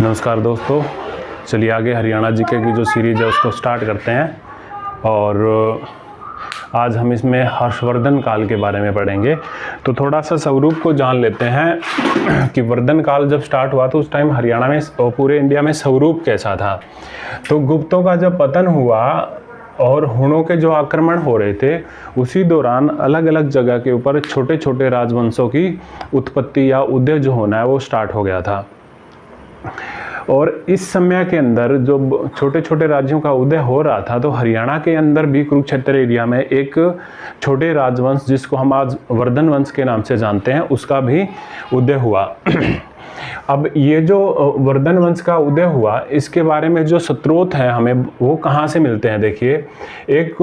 नमस्कार दोस्तों, चलिए आगे हरियाणा जीके की जो सीरीज़ है उसको स्टार्ट करते हैं। और आज हम इसमें हर्षवर्धन काल के बारे में पढ़ेंगे। तो थोड़ा सा स्वरूप को जान लेते हैं कि वर्धन काल जब स्टार्ट हुआ तो उस टाइम हरियाणा में और पूरे इंडिया में स्वरूप कैसा था। तो गुप्तों का जब पतन हुआ और हुणों के जो आक्रमण हो रहे थे, उसी दौरान अलग अलग जगह के ऊपर छोटे छोटे राजवंशों की उत्पत्ति या उदय जो होना है वो स्टार्ट हो गया था। और इस समय के अंदर जो छोटे छोटे राज्यों का उदय हो रहा था, तो हरियाणा के अंदर भी कुरुक्षेत्र एरिया में एक छोटे राजवंश जिसको हम आज वर्धन वंश के नाम से जानते हैं, उसका भी उदय हुआ। अब ये जो वर्धन वंश का उदय हुआ, इसके बारे में जो स्रोत है हमें वो कहाँ से मिलते हैं। देखिए, एक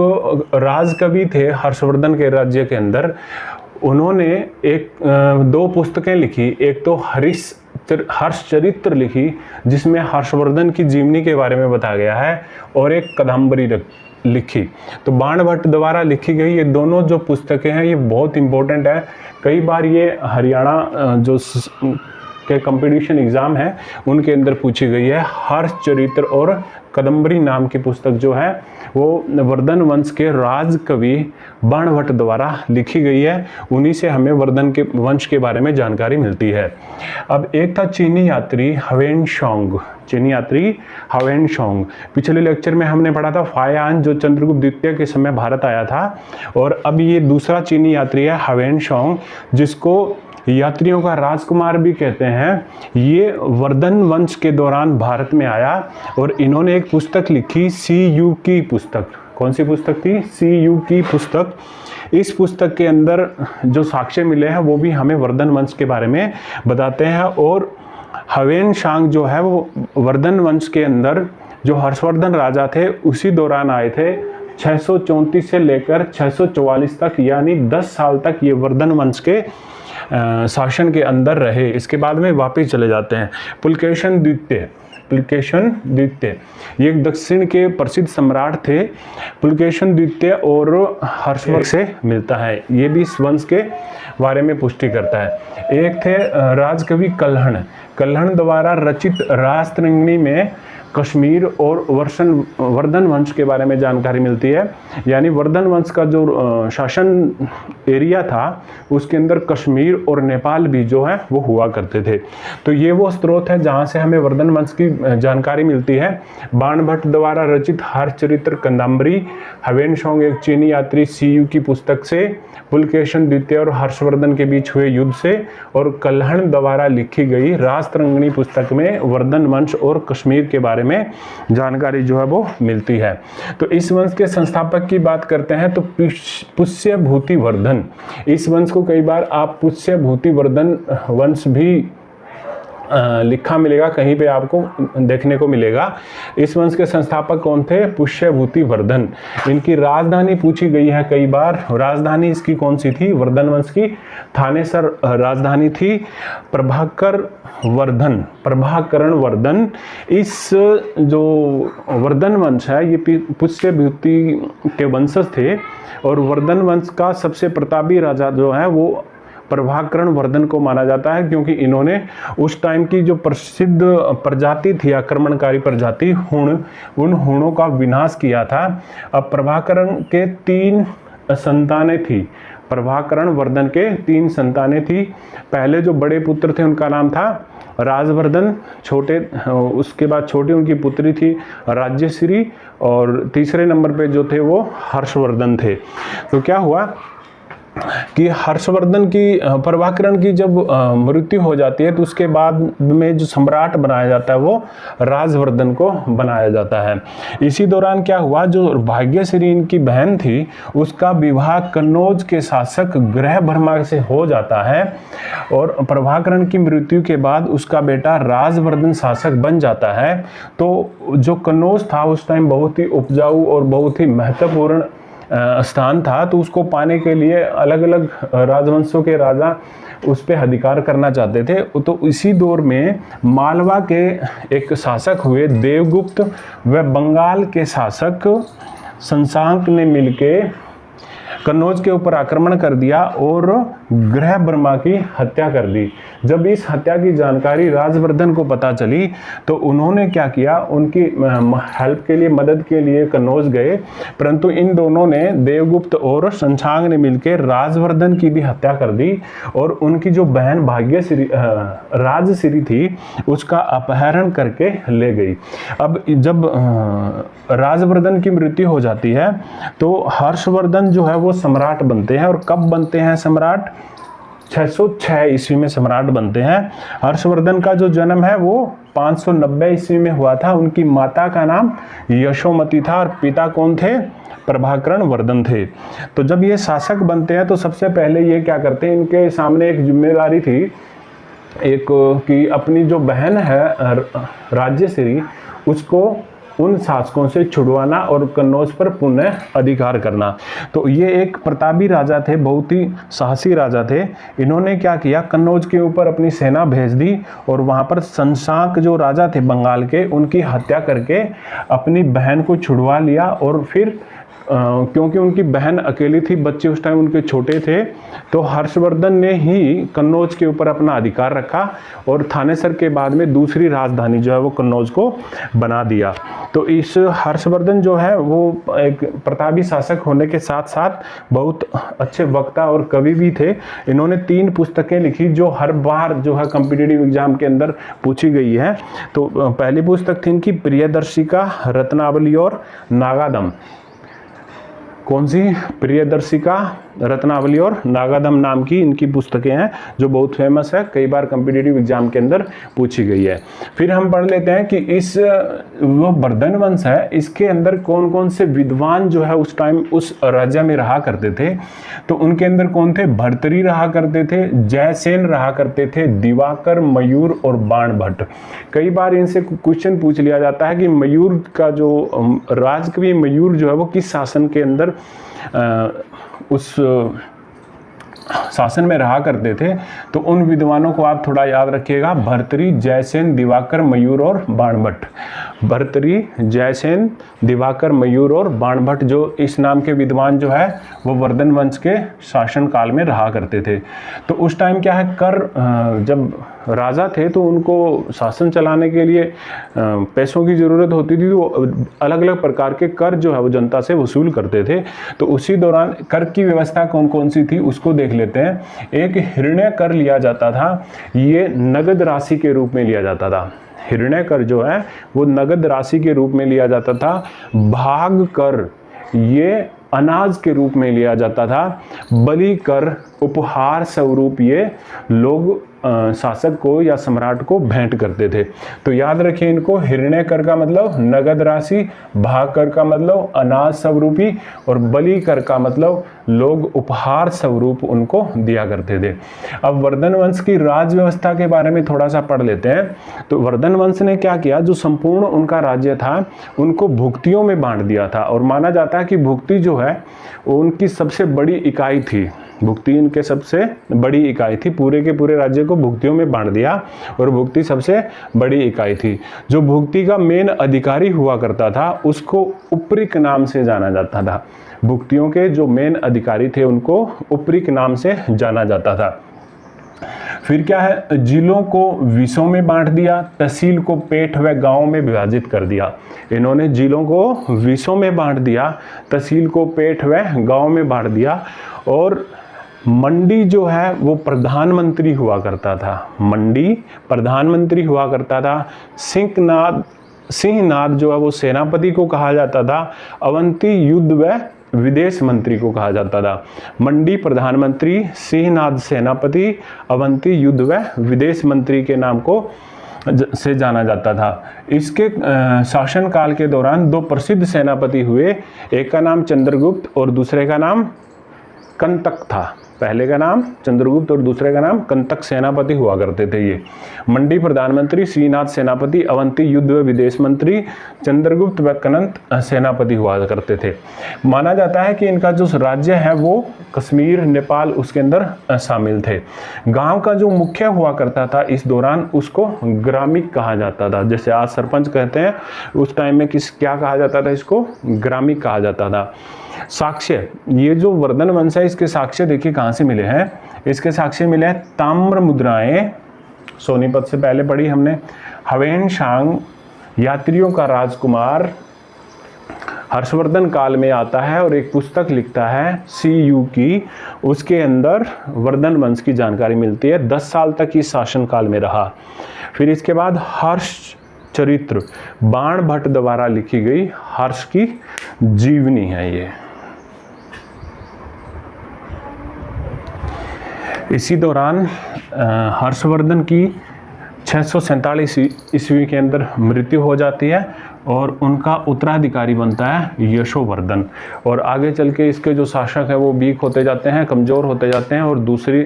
राजकवि थे हर्षवर्धन के राज्य के अंदर, उन्होंने दो पुस्तकें लिखी। एक तो हर्षचरित्र लिखी जिसमें हर्षवर्धन की जीवनी के बारे में बताया गया है, और एक कादंबरी लिखी तो बाणभट्ट द्वारा लिखी गई। ये दोनों जो पुस्तकें हैं ये बहुत इंपॉर्टेंट है। कई बार ये हरियाणा जो के कंपटीशन एग्जाम है उनके अंदर पूछी गई है। हर्षचरित्र और कादंबरी नाम की पुस्तक जो है वो वर्धन वंश के राजकवि बाणभट्ट द्वारा लिखी गई है। उन्हीं से हमें वर्धन के वंश के बारे में जानकारी मिलती है। अब एक था चीनी यात्री ह्वेनसांग। पिछले लेक्चर में हमने पढ़ा था फायान, जो चंद्रगुप्त द्वितीय के समय भारत आया था। और अब ये दूसरा चीनी यात्री है ह्वेनसांग, जिसको यात्रियों का राजकुमार भी कहते हैं। ये वर्धन वंश के दौरान भारत में आया और इन्होंने एक पुस्तक लिखी, CU की पुस्तक। कौन सी पुस्तक थी? CU की पुस्तक। इस पुस्तक के अंदर जो साक्ष्य मिले हैं वो भी हमें वर्धन वंश के बारे में बताते हैं। और ह्वेनसांग जो है वो वर्धन वंश के अंदर जो हर्षवर्धन राजा थे उसी दौरान आए थे। 634 से लेकर 644 तक, यानी 10 साल तक ये वर्धन वंश के शासन के अंदर रहे। इसके बाद में वापस चले जाते हैं। पुलकेशन द्वितीय ये दक्षिण के प्रसिद्ध सम्राट थे। पुलकेशन द्वितीय और हर्षवर्धन से मिलता है, ये भी इस वंश के बारे में पुष्टि करता है। एक थे राजकवि कल्हण द्वारा रचित राजतरंगिणी में कश्मीर और वर्धन वंश के बारे में जानकारी मिलती है। यानी वर्धन वंश का जो शासन एरिया था उसके अंदर कश्मीर और नेपाल भी जो है वो हुआ करते थे। तो ये वो स्रोत है जहाँ से हमें वर्धन वंश की जानकारी मिलती है। बाणभट्ट द्वारा रचित हर्षचरित्र, कादंबरी, ह्वेनसांग एक चीनी यात्री CU की पुस्तक से, पुलकेशन द्वितीय और हर्षवर्धन के बीच हुए युद्ध से, और कल्हण द्वारा लिखी गई राजतरंगिणी पुस्तक में वर्धन वंश और कश्मीर के बारे में जानकारी जो है वो मिलती है। तो इस वंश के संस्थापक की बात करते हैं तो पुष्यभूति वर्धन। इस वंश को कई बार आप पुष्यभूति वर्धन वंश भी लिखा मिलेगा, कहीं पे आपको देखने को मिलेगा। इस वंश के संस्थापक कौन थे? पुष्यभूति वर्धन। इनकी राजधानी पूछी गई है कई बार। राजधानी इसकी कौन सी थी? वर्धन वंश की थानेसर राजधानी थी। प्रभाकरण वर्धन। इस जो वर्धन वंश है ये पुष्यभूति के वंशज थे, और वर्धन वंश का सबसे प्रतापी राजा जो है वो प्रभाकरण वर्धन को माना जाता है, क्योंकि इन्होंने उस टाइम की जो प्रसिद्ध प्रजाति थी, आक्रमणकारी प्रजाति हुण, उन हुणों का विनाश किया था। अब प्रभाकरण के 3 संतानें थी। प्रभाकरण वर्धन के 3 संतानें थी। पहले जो बड़े पुत्र थे उनका नाम था राजवर्धन, उसके बाद छोटी उनकी पुत्री थी राज्यश्री, और तीसरे नंबर पे जो थे वो हर्षवर्धन थे। तो क्या हुआ कि हर्षवर्धन की प्रभाकरण की जब मृत्यु हो जाती है तो उसके बाद में जो सम्राट बनाया जाता है वो राजवर्धन को बनाया जाता है। इसी दौरान क्या हुआ, जो भाग्यश्री इनकी बहन थी उसका विवाह कन्नौज के शासक ग्रहवर्मा से हो जाता है, और प्रभाकरण की मृत्यु के बाद उसका बेटा राजवर्धन शासक बन जाता है। तो जो कन्नौज था उस टाइम बहुत ही उपजाऊ और बहुत ही महत्वपूर्ण स्थान था, तो उसको पाने के लिए अलग अलग राजवंशों के राजा उस पर अधिकार करना चाहते थे। तो इसी दौर में मालवा के एक शासक हुए देवगुप्त व बंगाल के शासक शशांक ने मिलके कन्नौज के ऊपर आक्रमण कर दिया और ग्रह ब्रह्मा की हत्या कर दी। जब इस हत्या की जानकारी राजवर्धन को पता चली तो उन्होंने क्या किया, उनकी हेल्प के लिए, मदद के लिए कन्नौज गए, परंतु इन दोनों ने, देवगुप्त और संछांग ने मिलकर राजवर्धन की भी हत्या कर दी और उनकी जो बहन भाग्यश्री राजश्री थी उसका अपहरण करके ले गई। अब जब राजवर्धन की मृत्यु हो जाती है तो हर्षवर्धन जो है वो सम्राट बनते हैं। और कब बनते हैं सम्राट? 606 ईस्वी में सम्राट बनते हैं। हर्षवर्धन का जो जन्म है वो 590 ईस्वी में हुआ था। उनकी माता का नाम यशोमती था और पिता कौन थे? प्रभाकरण वर्धन थे। तो जब ये शासक बनते हैं तो सबसे पहले ये क्या करते हैं, इनके सामने एक जिम्मेदारी थी एक कि अपनी जो बहन है राज्यश्री उसको उन शासकों से छुड़वाना और कन्नौज पर पुनः अधिकार करना। तो ये एक प्रतापी राजा थे, बहुत ही साहसी राजा थे। इन्होंने क्या किया, कन्नौज के ऊपर अपनी सेना भेज दी और वहाँ पर संशाक जो राजा थे बंगाल के, उनकी हत्या करके अपनी बहन को छुड़वा लिया। और फिर क्योंकि उनकी बहन अकेली थी, बच्चे उस टाइम उनके छोटे थे, तो हर्षवर्धन ने ही कन्नौज के ऊपर अपना अधिकार रखा और थानेसर के बाद में दूसरी राजधानी जो है वो कन्नौज को बना दिया। तो इस हर्षवर्धन जो है वो एक प्रतापी शासक होने के साथ साथ बहुत अच्छे वक्ता और कवि भी थे। इन्होंने 3 पुस्तकें लिखी जो हर बार जो है कॉम्पिटिटिव एग्जाम के अंदर पूछी गई है। तो पहली पुस्तक थी इनकी प्रियदर्शिका, रत्नावली और नागादम। कौन सी? प्रियदर्शिका, रत्नावली और नागादम नाम की इनकी पुस्तकें हैं जो बहुत फेमस है, कई बार कॉम्पिटिटिव एग्जाम के अंदर पूछी गई है। फिर हम पढ़ लेते हैं कि इस वो वर्धन वंश है, इसके अंदर कौन कौन से विद्वान जो है उस टाइम उस राज्य में रहा करते थे। तो उनके अंदर कौन थे? भर्तृहरि रहा करते थे, जयसेन रहा करते थे, दिवाकर, मयूर और बाणभट्ट। कई बार इनसे क्वेश्चन पूछ लिया जाता है कि मयूर का जो राजकवि मयूर जो है वो किस शासन के अंदर उस शासन में रहा करते थे। तो उन विद्वानों को आप थोड़ा याद रखिएगा, भर्तृहरि, जयसेन, दिवाकर, मयूर और बाणभट्ट। भर्तृहरि, जयसेन, दिवाकर, मयूर और बाणभट्ट जो इस नाम के विद्वान जो है वो वर्धन वंश के शासन काल में रहा करते थे। तो उस टाइम क्या है, कर जब राजा थे तो उनको शासन चलाने के लिए पैसों की ज़रूरत होती थी, तो अलग अलग प्रकार के कर जो है वो जनता से वसूल करते थे। तो उसी दौरान कर की व्यवस्था कौन कौन सी थी उसको देख लेते हैं। एक हिरण्य कर लिया जाता था, ये नगद राशि के रूप में लिया जाता था। हिरण्य कर जो है वो नगद राशि के रूप में लिया जाता था। भाग कर ये अनाज के रूप में लिया जाता था। बलि कर उपहार स्वरूप ये लोग शासक को या सम्राट को भेंट करते थे। तो याद रखिए इनको, हिरण्य कर का मतलब नगद राशि, भाग कर का मतलब अनाज स्वरूपी और बलि कर का मतलब लोग उपहार स्वरूप उनको दिया करते थे। अब वर्धन वंश की राज व्यवस्था के बारे में थोड़ा सा पढ़ लेते हैं। तो वर्धन वंश ने क्या किया, जो संपूर्ण उनका राज्य था उनको भुक्तियों में बांट दिया था। और माना जाता है कि भुक्ति जो है वो उनकी सबसे बड़ी इकाई थी। भुक्ति इनके सबसे बड़ी इकाई थी, पूरे के पूरे राज्य को भुक्तियों में बांट दिया और भुक्ति सबसे बड़ी इकाई थी। जो भुक्ति का मेन अधिकारी हुआ करता था उसको उपरिक नाम से जाना जाता था। भुक्तियों के जो मेन अधिकारी थे उनको उपरिक नाम से जाना जाता था। फिर क्या है, जिलों को विषयों में बांट दिया, तहसील को पेठ व गांव में विभाजित कर दिया। इन्होंने जिलों को विषयों में बांट दिया, तहसील को पेठ व गांव में बांट दिया। और मंडी जो है वो प्रधानमंत्री हुआ करता था। मंडी प्रधानमंत्री हुआ करता था। सिंहनाद जो है वो सेनापति को कहा जाता था। अवंती युद्ध व विदेश मंत्री को कहा जाता था। मंडी प्रधानमंत्री, सिंहनाद सेनापति, अवंती युद्ध व विदेश मंत्री के नाम को से जाना जाता था। इसके शासन काल के दौरान 2 प्रसिद्ध सेनापति हुए, एक का नाम चंद्रगुप्त और दूसरे का नाम कंतक था। पहले का नाम चंद्रगुप्त और दूसरे का नाम कंतक सेनापति हुआ करते थे। ये मंडी प्रधानमंत्री, श्रीनाथ सेनापति, अवंती युद्ध व विदेश मंत्री, चंद्रगुप्त व कनंत सेनापति हुआ करते थे। माना जाता है कि इनका जो राज्य है वो कश्मीर, नेपाल उसके अंदर शामिल थे। गांव का जो मुखिया हुआ करता था इस दौरान उसको ग्रामिक कहा जाता था। जैसे आज सरपंच कहते हैं, उस टाइम में क्या कहा जाता था, इसको ग्रामिक कहा जाता था। साक्ष्य, ये जो वर्धन वंश है इसके साक्ष्य देखिए कहाँ से मिले हैं। इसके साक्ष्य मिले हैं ताम्र मुद्राएं, सोनीपत से पहले पढ़ी हमने। हवेनशांग यात्रियों का राजकुमार हर्षवर्धन काल में आता है और एक पुस्तक लिखता है CU की, उसके अंदर वर्धन वंश की जानकारी मिलती है। 10 साल तक इस शासन काल में रहा। फिर इसके बाद हर्ष चरित्र बाण भट्ट द्वारा लिखी गई हर्ष की जीवनी है ये। इसी दौरान हर्षवर्धन की 647 ईस्वी के अंदर मृत्यु हो जाती है और उनका उत्तराधिकारी बनता है यशोवर्धन। और आगे चल के इसके जो शासक है वो वीक होते जाते हैं, कमज़ोर होते जाते हैं और दूसरी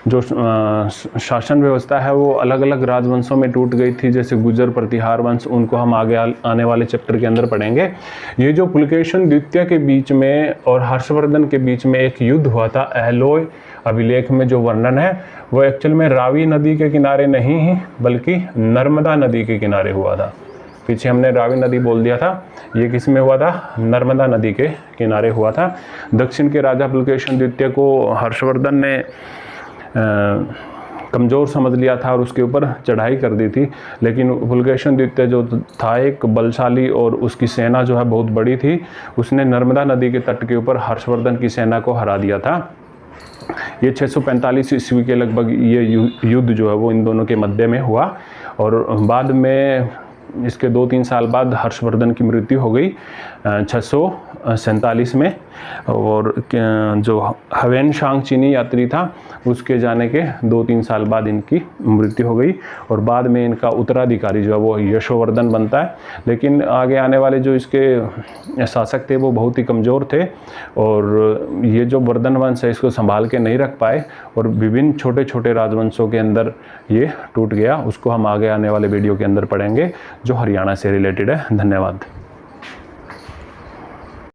जो शासन व्यवस्था है वो अलग अलग राजवंशों में टूट गई थी, जैसे गुर्जर प्रतिहार वंश, उनको हम आगे आने वाले चैप्टर के अंदर पढ़ेंगे। ये जो पुलकेशन द्वितीय के बीच में और हर्षवर्धन के बीच में एक युद्ध हुआ था, अहलोय अभिलेख में जो वर्णन है वो एक्चुअल में रावी नदी के किनारे नहीं ही बल्कि नर्मदा नदी के किनारे हुआ था। पीछे हमने रावी नदी बोल दिया था, ये किस में हुआ था, नर्मदा नदी के किनारे हुआ था। दक्षिण के राजा पुलकेशन द्वितीय को हर्षवर्धन ने कमज़ोर समझ लिया था और उसके ऊपर चढ़ाई कर दी थी, लेकिन पुलकेशन द्वितीय जो था एक बलशाली और उसकी सेना जो है बहुत बड़ी थी, उसने नर्मदा नदी के तट के ऊपर हर्षवर्धन की सेना को हरा दिया था। ये 645 ईस्वी के लगभग ये युद्ध जो है वो इन दोनों के मध्य में हुआ और बाद में इसके 2-3 साल बाद हर्षवर्धन की मृत्यु हो गई 647 में। और जो हवेनशांग चीनी यात्री था उसके जाने के 2-3 साल बाद इनकी मृत्यु हो गई और बाद में इनका उत्तराधिकारी जो है वो यशोवर्धन बनता है। लेकिन आगे आने वाले जो इसके शासक थे वो बहुत ही कमज़ोर थे और ये जो वर्धन वंश है इसको संभाल के नहीं रख पाए और विभिन्न छोटे छोटे राजवंशों के अंदर ये टूट गया। उसको हम आगे आने वाले वीडियो के अंदर पढ़ेंगे जो हरियाणा से रिलेटेड है। धन्यवाद।